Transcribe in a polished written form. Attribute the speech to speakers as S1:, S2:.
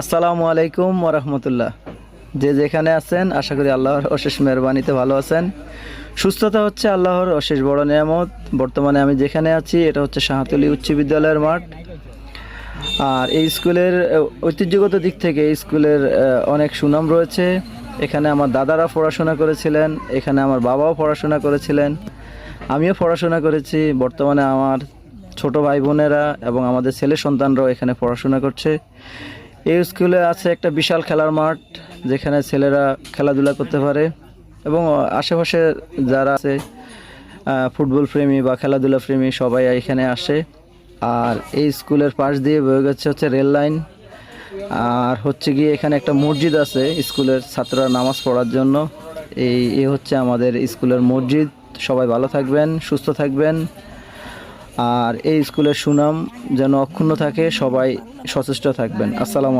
S1: আসসালামু আলাইকুম ওরহমতুল্লাহ। যে যেখানে আছেন আশা করি আল্লাহর অশেষ মেহরবানিতে ভালো আছেন। সুস্থতা হচ্ছে আল্লাহর অশেষ বড় নিয়ামত। বর্তমানে আমি যেখানে আছি এটা হচ্ছে শাহতলী উচ্চ বিদ্যালয়ের মাঠ। আর এই স্কুলের ঐতিহ্যগত দিক থেকে এই স্কুলের অনেক সুনাম রয়েছে। এখানে আমার দাদারা পড়াশোনা করেছিলেন, এখানে আমার বাবাও পড়াশোনা করেছিলেন, আমিও পড়াশোনা করেছি। বর্তমানে আমার ছোট ভাই বোনেরা এবং আমাদের ছেলে সন্তানরাও এখানে পড়াশোনা করছে। এই স্কুলে আছে একটা বিশাল খেলার মাঠ, যেখানে ছেলেরা খেলাধুলা করতে পারে এবং আশেপাশে যারা আছে ফুটবল প্রেমী বা খেলাধুলা প্রেমী সবাই এখানে আসে। আর এই স্কুলের পাশ দিয়ে বয়ে গেছে হচ্ছে রেল লাইন। আর হচ্ছে গিয়ে এখানে একটা মসজিদ আছে স্কুলের ছাত্ররা নামাজ পড়ার জন্য। এই হচ্ছে আমাদের স্কুলের মসজিদ। সবাই ভালো থাকবেন, সুস্থ থাকবেন। আর এই স্কুলের সুনাম যেন অক্ষুণ্ণ থাকে, সবাই সচেষ্ট থাকবেন। আসসালামু